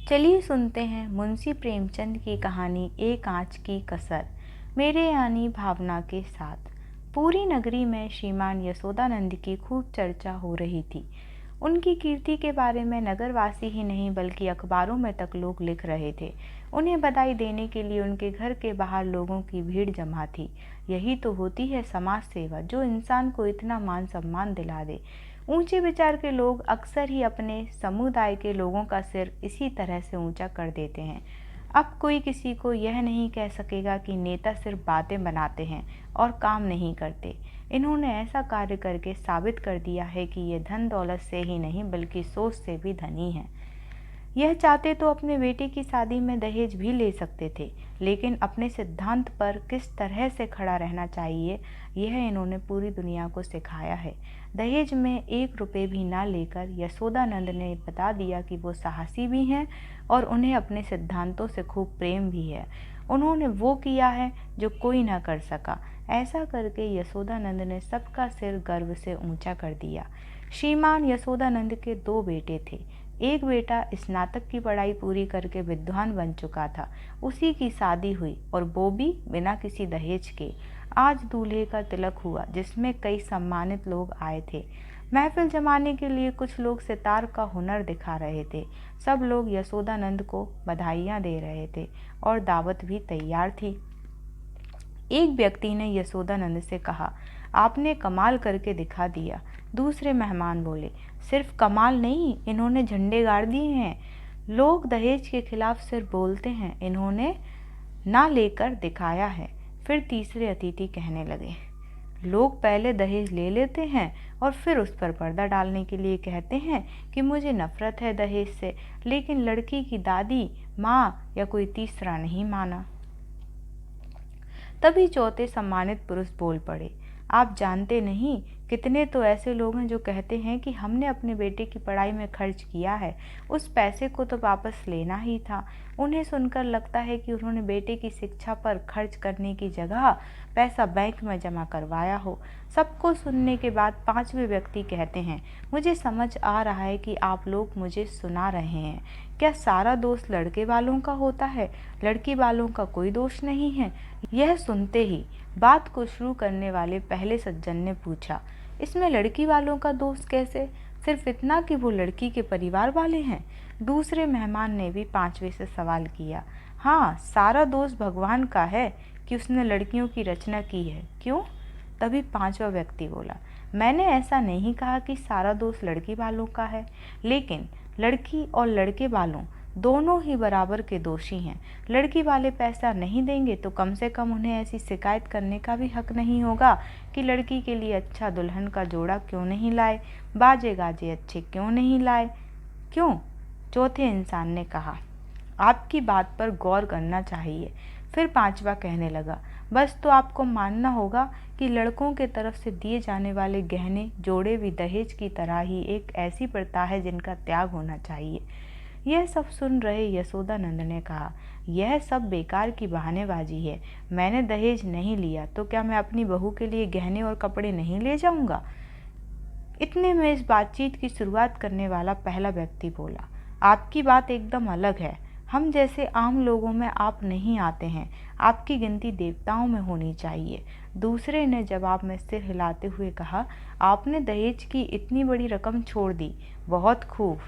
चलिए सुनते हैं मुंशी प्रेमचंद की कहानी एक आंच की कसर, मेरे यानी भावना के साथ। पूरी नगरी में श्रीमान यशोदानंद की खूब चर्चा हो रही थी। उनकी कीर्ति के बारे में नगरवासी ही नहीं बल्कि अखबारों में तक लोग लिख रहे थे। उन्हें बधाई देने के लिए उनके घर के बाहर लोगों की भीड़ जमा थी। यही तो होती है समाज सेवा, जो इंसान को इतना मान सम्मान दिला दे। ऊंचे विचार के लोग अक्सर ही अपने समुदाय के लोगों का सिर इसी तरह से ऊंचा कर देते हैं। अब कोई किसी को यह नहीं कह सकेगा कि नेता सिर्फ बातें बनाते हैं और काम नहीं करते। इन्होंने ऐसा कार्य करके साबित कर दिया है कि ये धन दौलत से ही नहीं बल्कि सोच से भी धनी हैं। यह चाहते तो अपने बेटे की शादी में दहेज भी ले सकते थे, लेकिन अपने सिद्धांत पर किस तरह से खड़ा रहना चाहिए यह इन्होंने पूरी दुनिया को सिखाया है। दहेज में 1 रुपये भी ना लेकर यशोदानंद ने बता दिया कि वो साहसी भी हैं और उन्हें अपने सिद्धांतों से खूब प्रेम भी है। उन्होंने वो किया है जो कोई ना कर सका। ऐसा करके यशोदानंद ने सबका सिर गर्व से ऊंचा कर दिया। श्रीमान यशोदानंद के 2 बेटे थे। एक बेटा स्नातक की पढ़ाई पूरी करके विद्वान बन चुका था। उसी की शादी हुई और वो भी बिना किसी दहेज के। आज दूल्हे का तिलक हुआ जिसमें कई सम्मानित लोग आए थे। महफिल जमाने के लिए कुछ लोग सितार का हुनर दिखा रहे थे। सब लोग यशोदानंद को बधाइयाँ दे रहे थे और दावत भी तैयार थी। एक व्यक्ति ने यशोदानंद से कहा, आपने कमाल करके दिखा दिया। दूसरे मेहमान बोले, सिर्फ कमाल नहीं, इन्होंने झंडे गाड़ दिए हैं। लोग दहेज के खिलाफ सिर्फ बोलते हैं, इन्होंने ना लेकर दिखाया है। फिर तीसरे अतिथि कहने लगे, लोग पहले दहेज ले लेते हैं और फिर उस पर पर्दा डालने के लिए कहते हैं कि मुझे नफरत है दहेज से, लेकिन लड़की की दादी, माँ या कोई तीसरा नहीं माना। तभी चौथे सम्मानित पुरुष बोल पड़े, आप जानते नहीं कितने तो ऐसे लोग हैं जो कहते हैं कि हमने अपने बेटे की पढ़ाई में खर्च किया है, उस पैसे को तो वापस लेना ही था। उन्हें सुनकर लगता है कि उन्होंने बेटे की शिक्षा पर खर्च करने की जगह पैसा बैंक में जमा करवाया हो। सबको सुनने के बाद 5वें व्यक्ति कहते हैं, मुझे समझ आ रहा है कि आप लोग मुझे सुना रहे हैं। क्या सारा दोष लड़के वालों का होता है? लड़की वालों का कोई दोष नहीं है? यह सुनते ही बात को शुरू करने वाले पहले सज्जन ने पूछा, इसमें लड़की वालों का दोष कैसे? सिर्फ इतना कि वो लड़की के परिवार वाले हैं। दूसरे मेहमान ने भी 5वें से सवाल किया, हाँ, सारा दोष भगवान का है कि उसने लड़कियों की रचना की है। क्यों? तभी 5वां व्यक्ति बोला, मैंने ऐसा नहीं कहा कि सारा दोष लड़की वालों का है, लेकिन लड़की और लड़के वालों दोनों ही बराबर के दोषी हैं। लड़की वाले पैसा नहीं देंगे तो कम से कम उन्हें ऐसी शिकायत करने का भी हक नहीं होगा कि लड़की के लिए अच्छा दुल्हन का जोड़ा क्यों नहीं लाए, बाजे गाजे अच्छे क्यों नहीं लाए। क्यों? चौथे इंसान ने कहा, आपकी बात पर गौर करना चाहिए। फिर 5वां कहने लगा, बस तो आपको मानना होगा कि लड़कों के तरफ से दिए जाने वाले गहने जोड़े भी दहेज की तरह ही एक ऐसी प्रथा है जिनका त्याग होना चाहिए। यह सब सुन रहे यशोदानंद ने कहा, यह सब बेकार की बहानेबाजी है। मैंने दहेज नहीं लिया तो क्या मैं अपनी बहू के लिए गहने और कपड़े नहीं ले जाऊंगा? इतने में इस बातचीत की शुरुआत करने वाला पहला व्यक्ति बोला, आपकी बात एकदम अलग है। हम जैसे आम लोगों में आप नहीं आते हैं, आपकी गिनती देवताओं में होनी चाहिए। दूसरे ने जवाब में सिर हिलाते हुए कहा, आपने दहेज की इतनी बड़ी रकम छोड़ दी, बहुत खूब।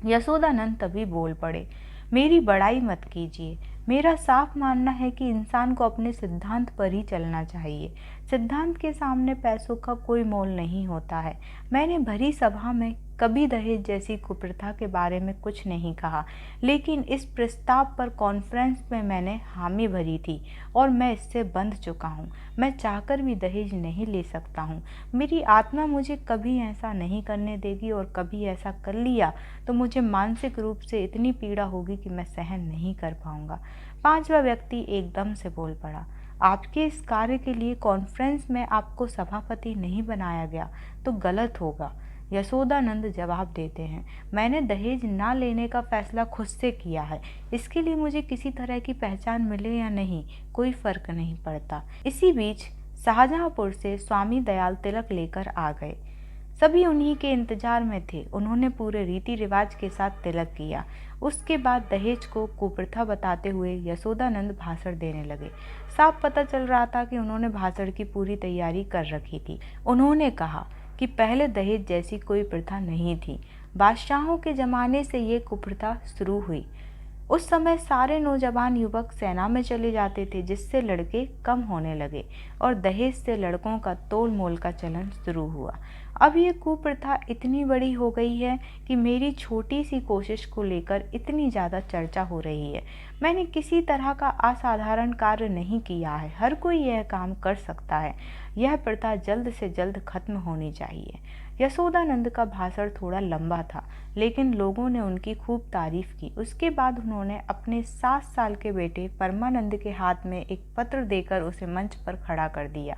यशोदानंद तभी बोल पड़े, मेरी बड़ाई मत कीजिए। मेरा साफ मानना है कि इंसान को अपने सिद्धांत पर ही चलना चाहिए। सिद्धांत के सामने पैसों का कोई मोल नहीं होता है। मैंने भरी सभा में कभी दहेज जैसी कुप्रथा के बारे में कुछ नहीं कहा, लेकिन इस प्रस्ताव पर कॉन्फ्रेंस में मैंने हामी भरी थी और मैं इससे बंध चुका हूँ। मैं चाहकर भी दहेज नहीं ले सकता हूँ। मेरी आत्मा मुझे कभी ऐसा नहीं करने देगी और कभी ऐसा कर लिया तो मुझे मानसिक रूप से इतनी पीड़ा होगी कि मैं सहन नहीं कर पाऊंगा। 5वां व्यक्ति एकदम से बोल पड़ा, आपके इस कार्य के लिए कॉन्फ्रेंस में आपको सभापति नहीं बनाया गया तो गलत होगा। यशोदानंद जवाब देते हैं, मैंने दहेज ना लेने का फैसला खुद से किया है। इसके लिए मुझे किसी तरह की पहचान मिले या नहीं, कोई फर्क नहीं पड़ता। इसी बीच शाहजहांपुर से स्वामी दयाल तिलक लेकर आ गए। सभी उन्हीं के इंतजार में थे। उन्होंने पूरे रीति रिवाज के साथ तिलक किया। उसके बाद दहेज को कुप्रथा बताते हुए यशोदानंद भाषण देने लगे। साफ पता चल रहा था कि उन्होंने भाषण की पूरी तैयारी कर रखी थी। उन्होंने कहा कि पहले दहेज जैसी कोई प्रथा नहीं थी। बादशाहों के ज़माने से ये कुप्रथा शुरू हुई। उस समय सारे नौजवान युवक सेना में चले जाते थे, जिससे लड़के कम होने लगे और दहेज से लड़कों का तोल मोल का चलन शुरू हुआ। अब ये कुप्रथा इतनी बड़ी हो गई है कि मेरी छोटी सी कोशिश को लेकर इतनी ज़्यादा चर्चा हो रही है। मैंने किसी तरह का असाधारण कार्य नहीं किया है, हर कोई यह काम कर सकता है। यह प्रथा जल्द से जल्द खत्म होनी चाहिए। यशोदानंद का भाषण थोड़ा लंबा था, लेकिन लोगों ने उनकी खूब तारीफ की। उसके बाद उन्होंने अपने 7 साल के बेटे परमानंद के हाथ में एक पत्र देकर उसे मंच पर खड़ा कर दिया।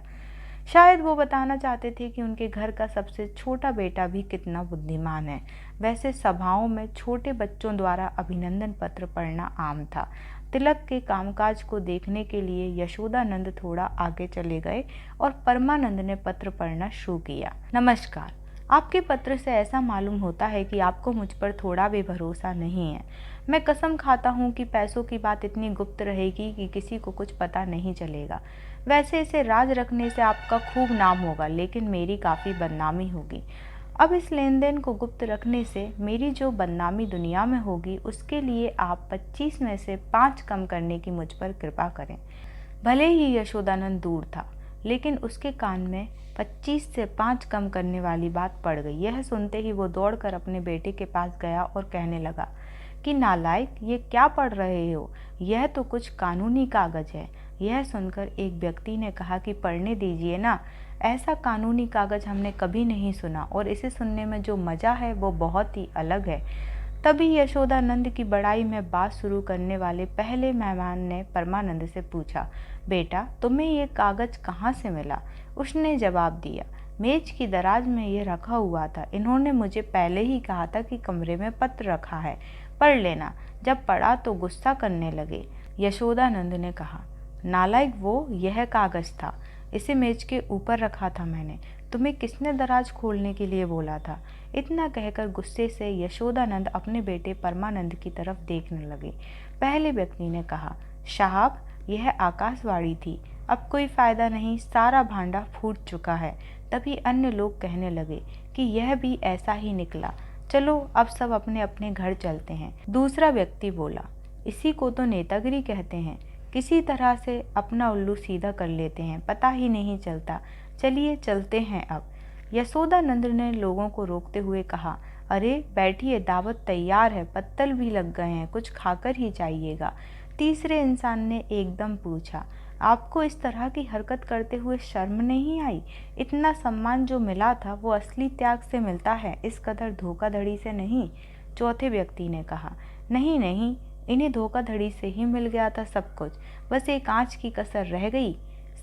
शायद वो बताना चाहते थे कि उनके घर का सबसे छोटा बेटा भी कितना बुद्धिमान है। वैसे सभाओं में छोटे बच्चों द्वारा अभिनंदन पत्र पढ़ना आम था। तिलक के कामकाज को देखने के लिए यशोदानंद थोड़ा आगे चले गए और परमानंद ने पत्र पढ़ना शुरू किया। नमस्कार, आपके पत्र से ऐसा मालूम होता है कि आपको मुझ पर थोड़ा भी भरोसा नहीं है। मैं कसम खाता हूँ कि पैसों की बात इतनी गुप्त रहेगी कि किसी को कुछ पता नहीं चलेगा। वैसे इसे राज रखने से आपका खूब नाम होगा, लेकिन मेरी काफ़ी बदनामी होगी। अब इस लेन देन को गुप्त रखने से मेरी जो बदनामी दुनिया में होगी, उसके लिए आप 25 में से 5 कम करने की मुझ पर कृपा करें। भले ही यशोदानंद दूर था, लेकिन उसके कान में 25 से 5 कम करने वाली बात पड़ गई। यह सुनते ही वो दौड़कर अपने बेटे के पास गया और कहने लगा कि नालायक, ये क्या पढ़ रहे हो? यह तो कुछ कानूनी कागज है। यह सुनकर एक व्यक्ति ने कहा कि पढ़ने दीजिए ना, ऐसा कानूनी कागज हमने कभी नहीं सुना और इसे सुनने में जो मज़ा है वो बहुत ही अलग है। तभी यशोदानंद की बड़ाई में बात शुरू करने वाले पहले मेहमान ने परमानंद से पूछा, बेटा तुम्हें ये कागज कहाँ से मिला? उसने जवाब दिया, मेज की दराज में ये रखा हुआ था। इन्होंने मुझे पहले ही कहा था कि कमरे में पत्र रखा है, पढ़ लेना। जब पढ़ा तो गुस्सा करने लगे। यशोदानंद ने कहा, नालायक, वो यह कागज था, इसे मेज के ऊपर रखा था मैंने। तुम्हें किसने दराज खोलने के लिए बोला था? इतना कहकर गुस्से से यशोदानंद अपने बेटे परमानंद की तरफ देखने लगे। पहले व्यक्ति ने कहा, साहब यह आकाशवाणी थी, अब कोई फायदा नहीं, सारा भांडा फूट चुका है। तभी अन्य लोग कहने लगे कि यह भी ऐसा ही निकला, चलो अब सब अपने अपने घर चलते हैं। दूसरा व्यक्ति बोला, इसी को तो नेतागिरी कहते हैं, किसी तरह से अपना उल्लू सीधा कर लेते हैं, पता ही नहीं चलता। चलिए चलते हैं अब। यशोदानंद ने लोगों को रोकते हुए कहा, अरे बैठिए, दावत तैयार है, पत्तल भी लग गए हैं, कुछ खाकर ही जाइएगा। तीसरे इंसान ने एकदम पूछा, आपको इस तरह की हरकत करते हुए शर्म नहीं आई? इतना सम्मान जो मिला था वो असली त्याग से मिलता है, इस कदर धोखाधड़ी से नहीं। चौथे व्यक्ति ने कहा, नहीं नहीं, इन्हें धोखाधड़ी से ही मिल गया था सब कुछ, बस एक आँच की कसर रह गई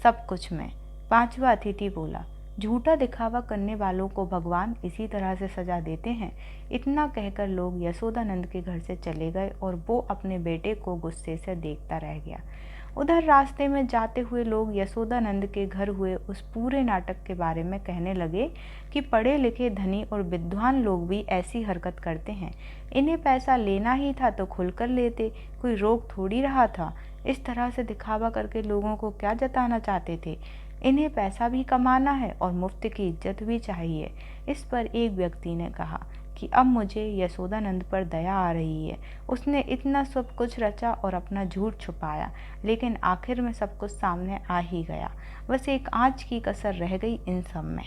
सब कुछ में। पांचवा अतिथि बोला, झूठा दिखावा करने वालों को भगवान इसी तरह से सजा देते हैं। इतना कहकर लोग यशोदानंद के घर से चले गए और वो अपने बेटे को गुस्से से देखता रह गया। उधर रास्ते में जाते हुए लोग यशोदानंद के घर हुए उस पूरे नाटक के बारे में कहने लगे कि पढ़े लिखे धनी और विद्वान लोग भी ऐसी हरकत करते हैं। इन्हें पैसा लेना ही था तो खुलकर लेते, कोई रोक थोड़ी रहा था। इस तरह से दिखावा करके लोगों को क्या जताना चाहते थे? इन्हें पैसा भी कमाना है और मुफ्त की इज्जत भी चाहिए। इस पर एक व्यक्ति ने कहा कि अब मुझे यशोदानंद पर दया आ रही है। उसने इतना सब कुछ रचा और अपना झूठ छुपाया, लेकिन आखिर में सब कुछ सामने आ ही गया। बस एक आँच की कसर रह गई इन सब में।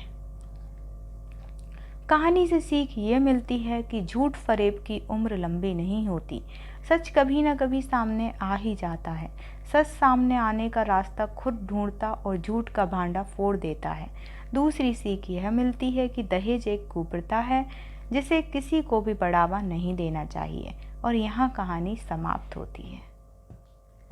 कहानी से सीख ये मिलती है कि झूठ फरेब की उम्र लंबी नहीं होती। सच कभी न कभी सामने आ ही जाता है। सच सामने आने का रास्ता खुद ढूंढता और झूठ का भांडा फोड़ देता है। दूसरी सीख यह मिलती है कि दहेज एक कुप्रथा है जिसे किसी को भी बढ़ावा नहीं देना चाहिए। और यहाँ कहानी समाप्त होती है।